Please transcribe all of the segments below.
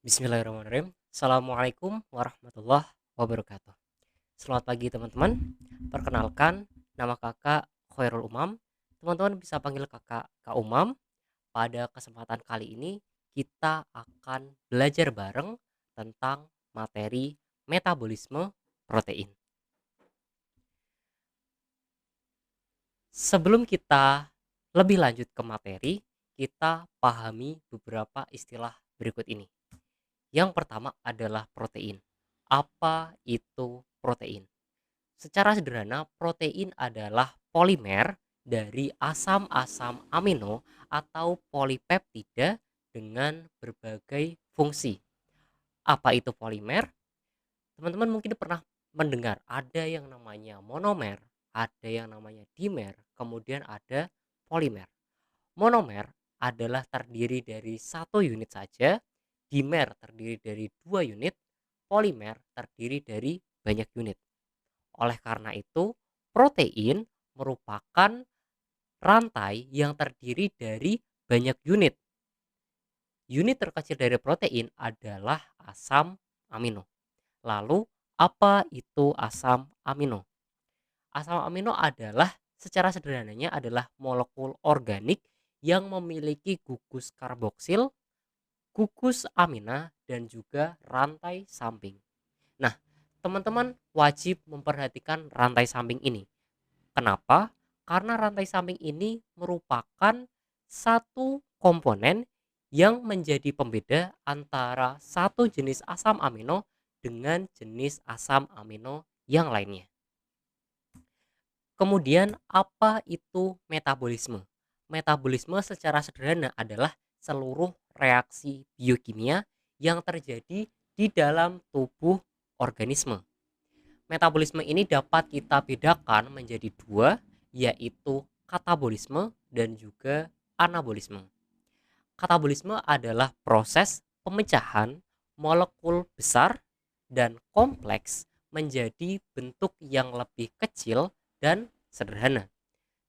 Bismillahirrahmanirrahim. Assalamualaikum warahmatullahi wabarakatuh. Selamat pagi teman-teman. Perkenalkan, nama kakak Khairul Umam. Teman-teman bisa panggil kakak Kak Umam. Pada kesempatan kali ini kita akan belajar bareng tentang materi metabolisme protein. Sebelum kita lebih lanjut ke materi, kita pahami beberapa istilah berikut ini. Yang pertama adalah protein. Apa itu protein? Secara sederhana, protein adalah polimer dari asam-asam amino atau polipeptida dengan berbagai fungsi. Apa itu polimer? Teman-teman mungkin pernah mendengar ada yang namanya monomer, ada yang namanya dimer, kemudian ada polimer. Monomer adalah terdiri dari satu unit saja, dimer terdiri dari dua unit, polimer terdiri dari banyak unit. Oleh karena itu, protein merupakan rantai yang terdiri dari banyak unit. Unit terkecil dari protein adalah asam amino. Lalu, apa itu asam amino? Asam amino adalah secara sederhananya adalah molekul organik yang memiliki gugus karboksil, gugus amina, dan juga rantai samping. Nah, teman-teman wajib memperhatikan rantai samping ini. Kenapa? Karena rantai samping ini merupakan satu komponen yang menjadi pembeda antara satu jenis asam amino dengan jenis asam amino yang lainnya. Kemudian apa itu metabolisme? Metabolisme secara sederhana adalah seluruh reaksi biokimia yang terjadi di dalam tubuh organisme. Metabolisme ini dapat kita bedakan menjadi dua, yaitu katabolisme dan juga anabolisme. Katabolisme adalah proses pemecahan molekul besar dan kompleks menjadi bentuk yang lebih kecil dan sederhana.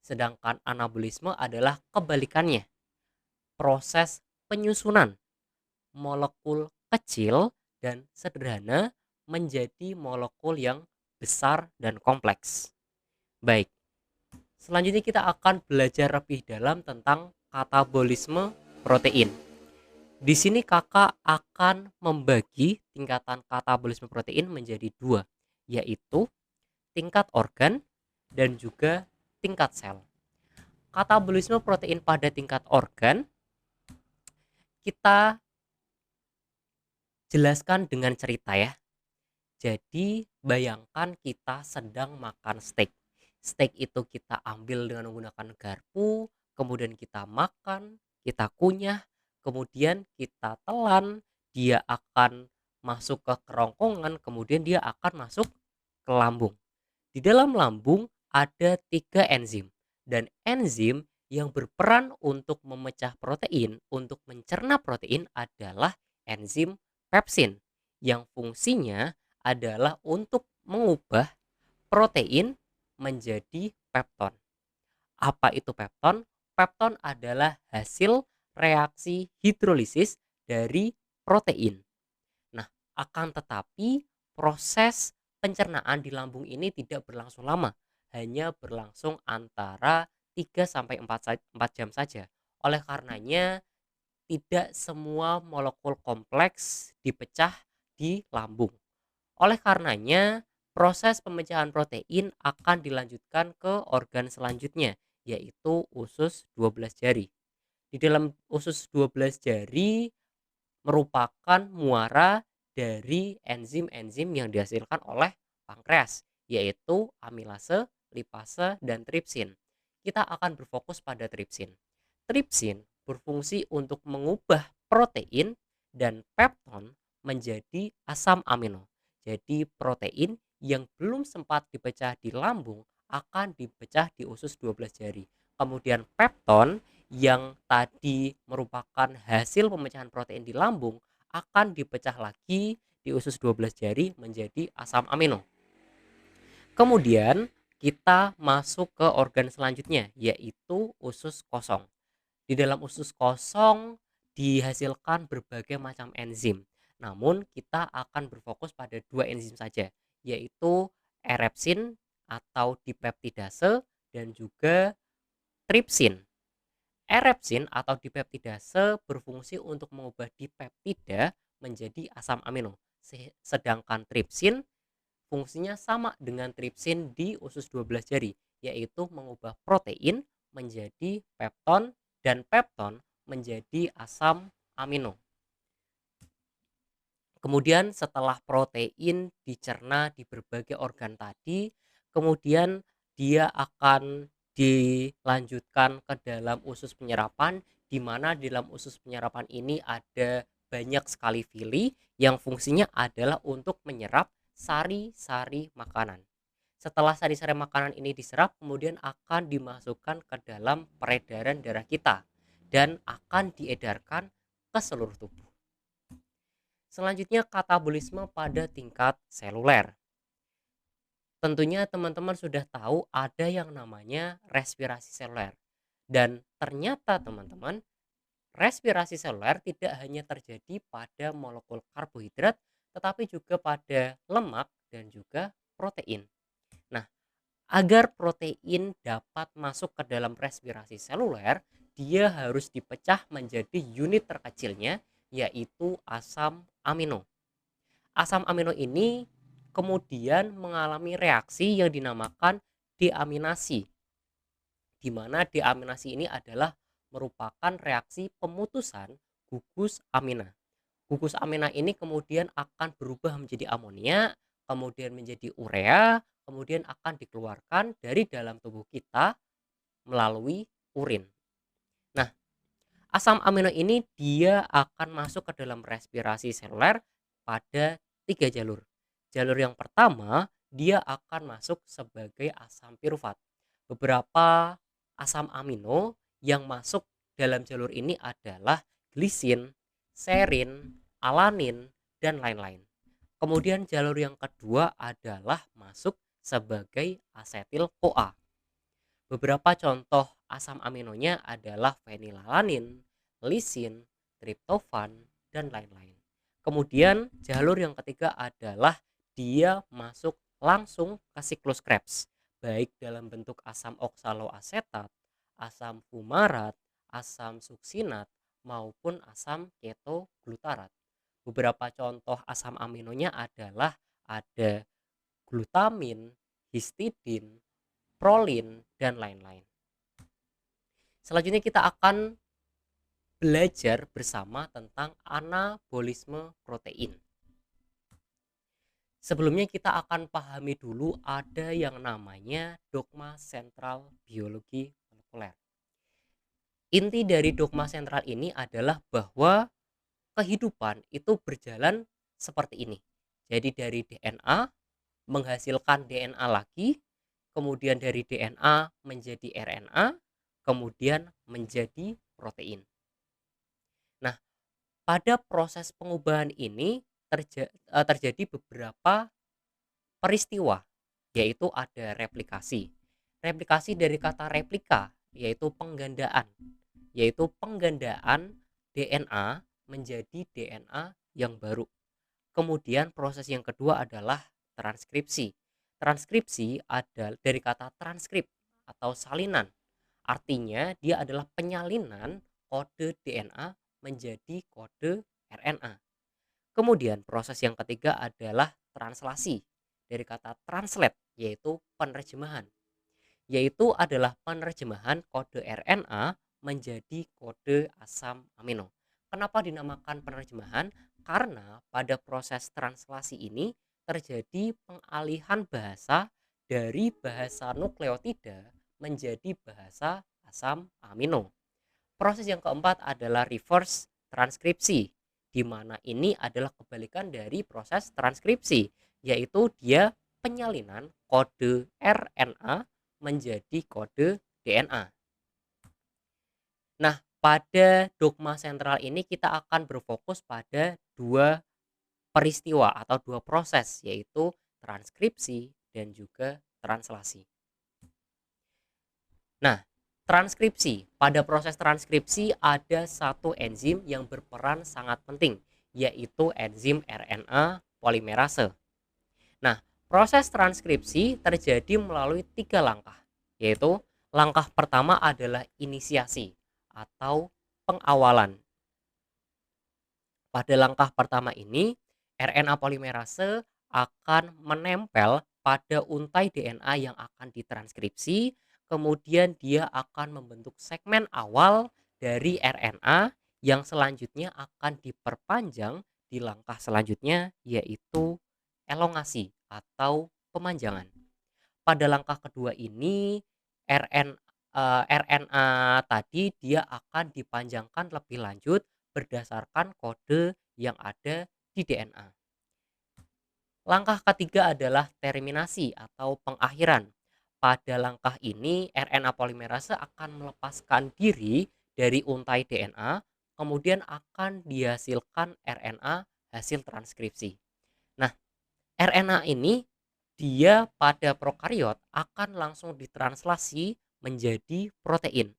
Sedangkan anabolisme adalah kebalikannya, proses penyusunan molekul kecil dan sederhana menjadi molekul yang besar dan kompleks. Baik, selanjutnya kita akan belajar lebih dalam tentang katabolisme protein. Di sini kakak akan membagi tingkatan katabolisme protein menjadi dua, yaitu tingkat organ dan juga tingkat sel. Katabolisme protein pada tingkat organ kita jelaskan dengan cerita ya. Jadi bayangkan kita sedang makan steak. Steak itu kita ambil dengan menggunakan garpu, kemudian kita makan, kita kunyah, kemudian kita telan, dia akan masuk ke kerongkongan, kemudian dia akan masuk ke lambung. Di dalam lambung ada tiga enzim, dan enzim yang berperan untuk memecah protein, untuk mencerna protein adalah enzim pepsin yang fungsinya adalah untuk mengubah protein menjadi pepton. Apa itu pepton? Pepton adalah hasil reaksi hidrolisis dari protein. Nah, akan tetapi proses pencernaan di lambung ini tidak berlangsung lama, hanya berlangsung antara 3 sampai 4 jam saja. Oleh karenanya tidak semua molekul kompleks dipecah di lambung. Oleh karenanya, proses pemecahan protein akan dilanjutkan ke organ selanjutnya, yaitu usus 12 jari. Di dalam usus 12 jari merupakan muara dari enzim-enzim yang dihasilkan oleh pankreas, yaitu amilase, lipase, dan tripsin. Kita akan berfokus pada tripsin. Tripsin berfungsi untuk mengubah protein dan pepton menjadi asam amino. Jadi protein yang belum sempat dipecah di lambung akan dipecah di usus 12 jari. Kemudian pepton yang tadi merupakan hasil pemecahan protein di lambung akan dipecah lagi di usus 12 jari menjadi asam amino. Kemudian kita masuk ke organ selanjutnya, yaitu usus kosong. Di dalam usus kosong dihasilkan berbagai macam enzim. Namun kita akan berfokus pada 2 enzim saja, yaitu erepsin atau dipeptidase dan juga tripsin. Erepsin atau dipeptidase berfungsi untuk mengubah dipeptida menjadi asam amino. Sedangkan tripsin fungsinya sama dengan tripsin di usus 12 jari, yaitu mengubah protein menjadi pepton dan pepton menjadi asam amino. Kemudian setelah protein dicerna di berbagai organ tadi, kemudian dia akan dilanjutkan ke dalam usus penyerapan, di mana di dalam usus penyerapan ini ada banyak sekali villi yang fungsinya adalah untuk menyerap sari-sari makanan. Setelah sari-sari makanan ini diserap, kemudian akan dimasukkan ke dalam peredaran darah kita dan akan diedarkan ke seluruh tubuh. Selanjutnya katabolisme pada tingkat seluler. Tentunya teman-teman sudah tahu ada yang namanya respirasi seluler. Dan ternyata teman-teman, respirasi seluler tidak hanya terjadi pada molekul karbohidrat, tetapi juga pada lemak dan juga protein. Nah, agar protein dapat masuk ke dalam respirasi seluler, dia harus dipecah menjadi unit terkecilnya, yaitu asam amino. Asam amino ini kemudian mengalami reaksi yang dinamakan deaminasi, di mana deaminasi ini adalah merupakan reaksi pemutusan gugus amina. Gugus amina ini kemudian akan berubah menjadi amonia, kemudian menjadi urea, kemudian akan dikeluarkan dari dalam tubuh kita melalui urin. Nah, asam amino ini dia akan masuk ke dalam respirasi seluler pada 3 jalur. Jalur yang pertama, dia akan masuk sebagai asam pirufat. Beberapa asam amino yang masuk dalam jalur ini adalah glisin, serin, alanin, dan lain-lain. Kemudian jalur yang kedua adalah masuk sebagai asetil CoA. Beberapa contoh asam aminonya adalah fenilalanin, lisin, triptofan, dan lain-lain. Kemudian jalur yang ketiga adalah dia masuk langsung ke siklus Krebs, baik dalam bentuk asam oksaloasetat, asam fumarat, asam suksinat, maupun asam ketoglutarat. Beberapa contoh asam aminonya adalah ada glutamin, histidin, prolin, dan lain-lain. Selanjutnya kita akan belajar bersama tentang anabolisme protein. Sebelumnya kita akan pahami dulu ada yang namanya dogma sentral biologi molekuler. Inti dari dogma sentral ini adalah bahwa kehidupan itu berjalan seperti ini. Jadi dari DNA menghasilkan DNA lagi, kemudian dari DNA menjadi RNA, kemudian menjadi protein. Nah, pada proses pengubahan ini terjadi beberapa peristiwa, yaitu ada replikasi. Replikasi dari kata replika, yaitu penggandaan, DNA menjadi DNA yang baru. Kemudian proses yang kedua adalah transkripsi. Transkripsi adalah dari kata transkrip atau salinan. Artinya dia adalah penyalinan kode DNA menjadi kode RNA. Kemudian proses yang ketiga adalah translasi dari kata translate, yaitu penerjemahan. Yaitu adalah penerjemahan kode RNA menjadi kode asam amino. Kenapa dinamakan penerjemahan? Karena pada proses translasi ini terjadi pengalihan bahasa dari bahasa nukleotida menjadi bahasa asam amino. Proses yang keempat adalah reverse transkripsi, di mana ini adalah kebalikan dari proses transkripsi, yaitu dia penyalinan kode RNA menjadi kode DNA. Nah, pada dogma sentral ini kita akan berfokus pada dua peristiwa atau dua proses, yaitu transkripsi dan juga translasi. Nah, transkripsi. Pada proses transkripsi ada satu enzim yang berperan sangat penting, yaitu enzim RNA polimerase. Nah, proses transkripsi terjadi melalui 3 langkah, yaitu langkah pertama adalah inisiasi atau pengawalan. Pada langkah pertama ini, RNA polimerase akan menempel pada untai DNA yang akan ditranskripsi, kemudian dia akan membentuk segmen awal dari RNA yang selanjutnya akan diperpanjang di langkah selanjutnya, yaitu elongasi atau pemanjangan. Pada langkah kedua ini RNA tadi dia akan dipanjangkan lebih lanjut berdasarkan kode yang ada di DNA. Langkah ketiga adalah terminasi atau pengakhiran. Pada langkah ini RNA polimerase akan melepaskan diri dari untai DNA, kemudian akan dihasilkan RNA hasil transkripsi. Nah, RNA ini dia pada prokariot akan langsung ditranslasi menjadi protein.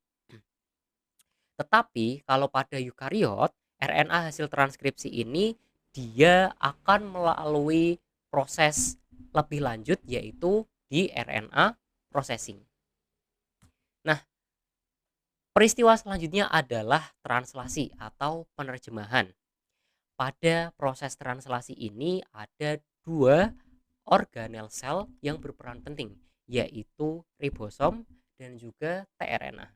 Tetapi kalau pada eukariot, RNA hasil transkripsi ini dia akan melalui proses lebih lanjut yaitu di RNA processing. Nah, peristiwa selanjutnya adalah translasi atau penerjemahan. Pada proses translasi ini ada dua organel sel yang berperan penting, yaitu ribosom dan juga tRNA.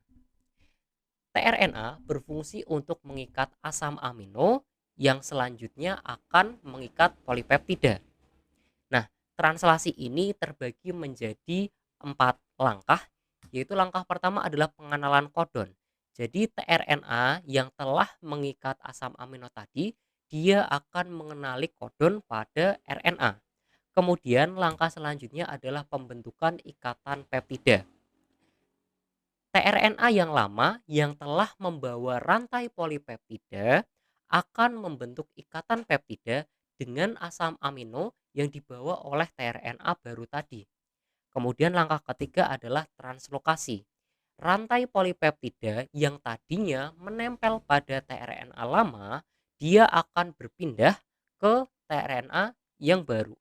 tRNA berfungsi untuk mengikat asam amino yang selanjutnya akan mengikat polipeptida. Nah, translasi ini terbagi menjadi 4 langkah, yaitu langkah pertama adalah pengenalan kodon. Jadi tRNA yang telah mengikat asam amino tadi, dia akan mengenali kodon pada RNA. Kemudian langkah selanjutnya adalah pembentukan ikatan peptida. tRNA yang lama yang telah membawa rantai polipeptida akan membentuk ikatan peptida dengan asam amino yang dibawa oleh tRNA baru tadi. Kemudian langkah ketiga adalah translokasi. Rantai polipeptida yang tadinya menempel pada tRNA lama, dia akan berpindah ke tRNA yang baru.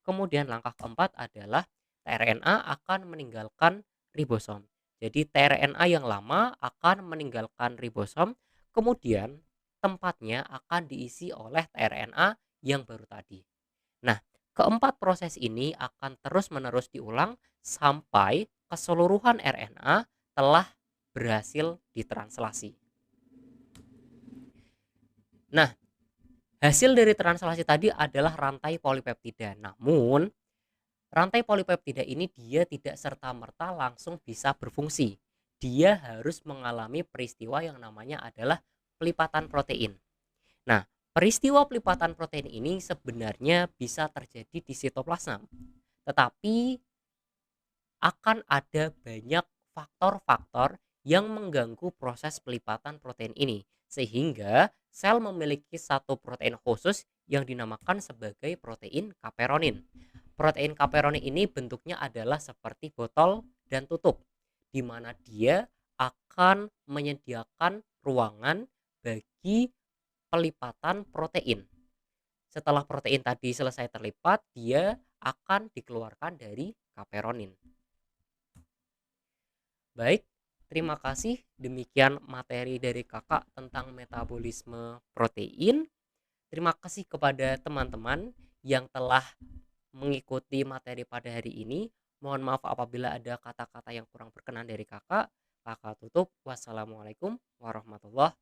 Kemudian langkah keempat adalah tRNA akan meninggalkan ribosom. Jadi tRNA yang lama akan meninggalkan ribosom, kemudian tempatnya akan diisi oleh tRNA yang baru tadi. Nah, keempat proses ini akan terus-menerus diulang sampai keseluruhan RNA telah berhasil ditranslasi. Nah, hasil dari translasi tadi adalah rantai polipeptida. Namun, rantai polipeptida ini dia tidak serta-merta langsung bisa berfungsi. Dia harus mengalami peristiwa yang namanya adalah pelipatan protein. Nah, peristiwa pelipatan protein ini sebenarnya bisa terjadi di sitoplasma. Tetapi akan ada banyak faktor-faktor yang mengganggu proses pelipatan protein ini. Sehingga sel memiliki satu protein khusus yang dinamakan sebagai protein kaperonin. Protein kaperonin ini bentuknya adalah seperti botol dan tutup, di mana dia akan menyediakan ruangan bagi pelipatan protein. Setelah protein tadi selesai terlipat, dia akan dikeluarkan dari kaperonin. Baik, terima kasih. Demikian materi dari kakak tentang metabolisme protein. Terima kasih kepada teman-teman yang telah mengikuti materi pada hari ini. Mohon maaf apabila ada kata-kata yang kurang berkenan dari kakak. Kakak tutup. Wassalamualaikum warahmatullahi